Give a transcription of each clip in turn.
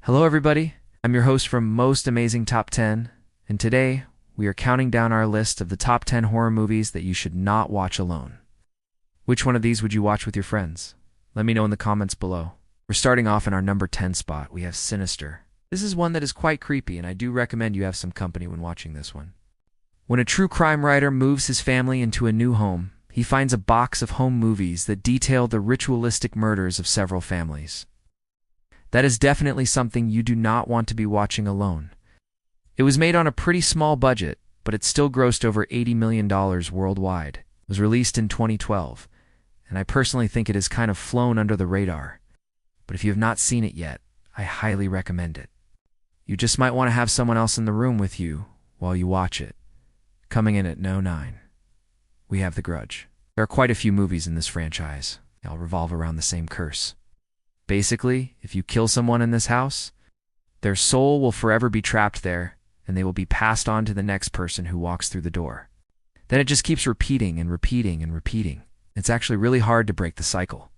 Hello, everybody. I'm your host from Most Amazing Top 10, and today we are counting down our list of the top 10 horror movies that you should not watch alone. Which one of these would you watch with your friends? Let me know in the comments below. We're starting off in our number 10 spot. We have Sinister. This is one that is quite creepy, and I do recommend you have some company when watching this one. When a true crime writer moves his family into a new home, he finds a box of home movies that detail the ritualistic murders of several families. That is definitely something you do not want to be watching alone. It was made on a pretty small budget, but it still grossed over $80 million worldwide. It was released in 2012, and I personally think it has kind of flown under the radar. But if you have not seen it yet, I highly recommend it. You just might want to have someone else in the room with you while you watch it. Coming in at No. 9, we have The Grudge. There are quite a few movies in this franchise. They all revolve around the same curse. Basically, if you kill someone in this house, their soul will forever be trapped there, and they will be passed on to the next person who walks through the door. Then it just keeps repeating and repeating and repeating. It's actually really hard to break the cycle.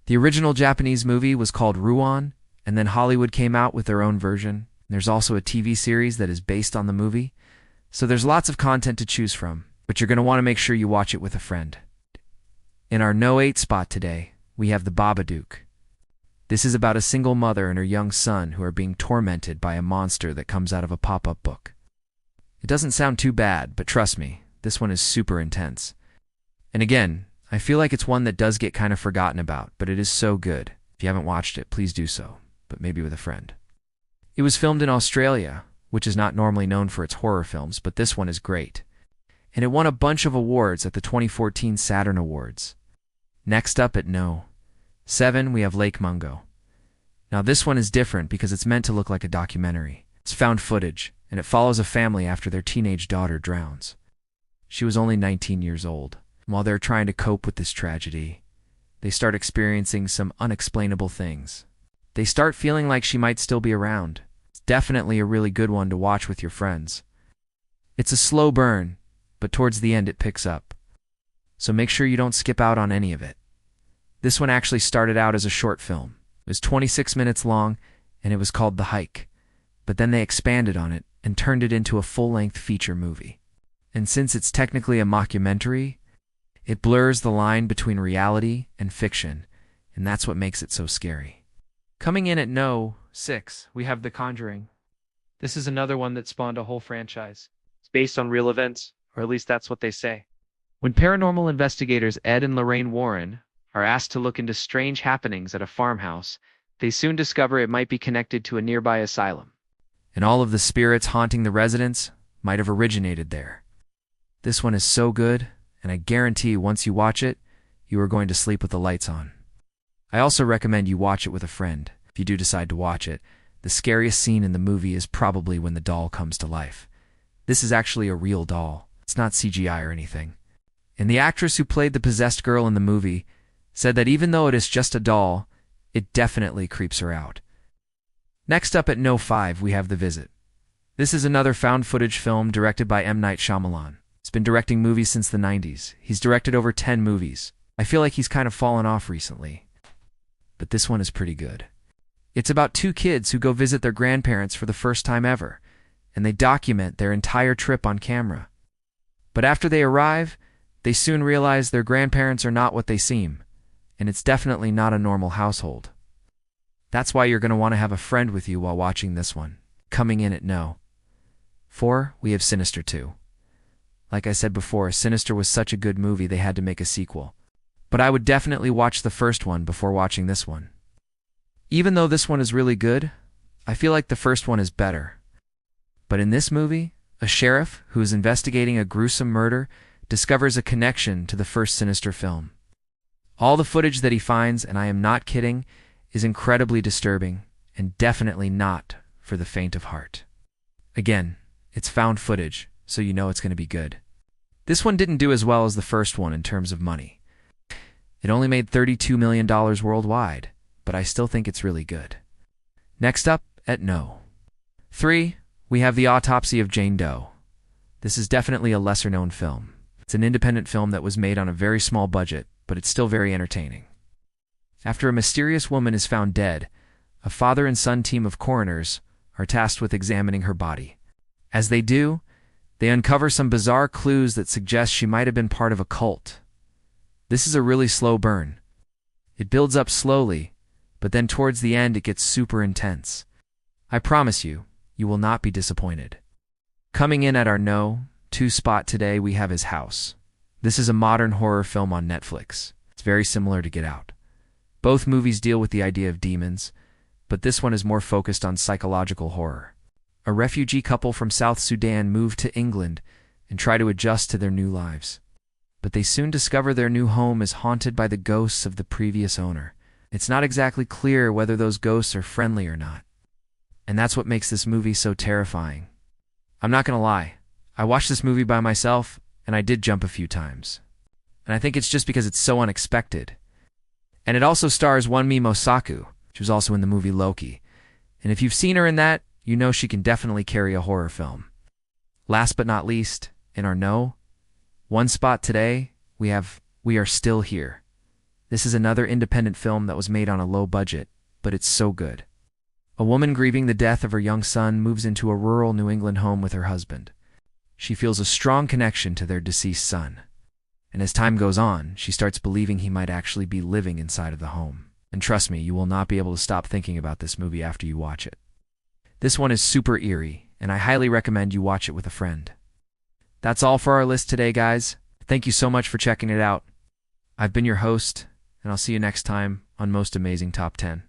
The original Japanese movie was called Ruon, and then Hollywood came out with their own version. There's also a TV series that is based on the movie, so there's lots of content to choose from, but you're going to want to make sure you watch it with a friend. In our No. 8 spot today, we have The Babadook. This is about a single mother and her young son who are being tormented by a monster that comes out of a pop-up book. It doesn't sound too bad, but trust me, this one is super intense. And again, I feel like it's one that does get kind of forgotten about, but it is so good. If you haven't watched it, please do so, but maybe with a friend. It was filmed in Australia, which is not normally known for its horror films, but this one is great. And it won a bunch of awards at the 2014 Saturn Awards. Next up at No. 7, we have Lake Mungo. Now this one is different because it's meant to look like a documentary. It's found footage, and it follows a family after their teenage daughter drowns. She was only 19 years old. While they're trying to cope with this tragedy, they start experiencing some unexplainable things. They start feeling like she might still be around. It's definitely a really good one to watch with your friends. It's a slow burn, but towards the end it picks up. So make sure you don't skip out on any of it. This one actually started out as a short film. It was 26 minutes long, and it was called The Hike. But then they expanded on it and turned it into a full-length feature movie. And since it's technically a mockumentary, it blurs the line between reality and fiction, and that's what makes it so scary. Coming in at No. 6, we have The Conjuring. This is another one that spawned a whole franchise. It's based on real events, or at least that's what they say. When paranormal investigators Ed and Lorraine Warren are asked to look into strange happenings at a farmhouse, they soon discover it might be connected to a nearby asylum. And all of the spirits haunting the residents might have originated there. This one is so good, and I guarantee once you watch it, you are going to sleep with the lights on. I also recommend you watch it with a friend. If you do decide to watch it, the scariest scene in the movie is probably when the doll comes to life. This is actually a real doll. It's not CGI or anything. And the actress who played the possessed girl in the movie said that even though it is just a doll, it definitely creeps her out. Next up at No. 5, we have The Visit. This is another found footage film directed by M. Night Shyamalan. He's been directing movies since the 90s. He's directed over 10 movies. I feel like he's kind of fallen off recently. But this one is pretty good. It's about two kids who go visit their grandparents for the first time ever, and they document their entire trip on camera. But after they arrive, they soon realize their grandparents are not what they seem. And it's definitely not a normal household. That's why you're going to want to have a friend with you while watching this one. Coming in at No. 4, we have Sinister 2. Like I said before, Sinister was such a good movie they had to make a sequel. But I would definitely watch the first one before watching this one. Even though this one is really good, I feel like the first one is better. But in this movie, a sheriff who is investigating a gruesome murder discovers a connection to the first Sinister film. All the footage that he finds, and I am not kidding, is incredibly disturbing and definitely not for the faint of heart. Again, it's found footage, so you know it's going to be good. This one didn't do as well as the first one in terms of money. It only made $32 million worldwide, but I still think it's really good. Next up at No. 3, we have The Autopsy of Jane Doe. This is definitely a lesser-known film. It's an independent film that was made on a very small budget, but it's still very entertaining. After a mysterious woman is found dead, A father and son team of coroners are tasked with examining her body. As they do, they uncover some bizarre clues that suggest she might have been part of a cult. This is a really slow burn. It builds up slowly, but then towards the end it gets super intense. I promise you, you will not be disappointed. Coming in at our No. 2 spot today, we have His House. This is a modern horror film on Netflix. It's very similar to Get Out. Both movies deal with the idea of demons, but this one is more focused on psychological horror. A refugee couple from South Sudan move to England and try to adjust to their new lives. But they soon discover their new home is haunted by the ghosts of the previous owner. It's not exactly clear whether those ghosts are friendly or not. And that's what makes this movie so terrifying. I'm not gonna lie, I watched this movie by myself, and I did jump a few times. And I think it's just because it's so unexpected. And it also stars Wunmi Mosaku. She was also in the movie Loki. And if you've seen her in that, you know she can definitely carry a horror film. Last but not least, in our No. 1 spot today, we have We Are Still Here. This is another independent film that was made on a low budget, but it's so good. A woman grieving the death of her young son moves into a rural New England home with her husband. She feels a strong connection to their deceased son. And as time goes on, she starts believing he might actually be living inside of the home. And trust me, you will not be able to stop thinking about this movie after you watch it. This one is super eerie, and I highly recommend you watch it with a friend. That's all for our list today, guys. Thank you so much for checking it out. I've been your host, and I'll see you next time on Most Amazing Top 10.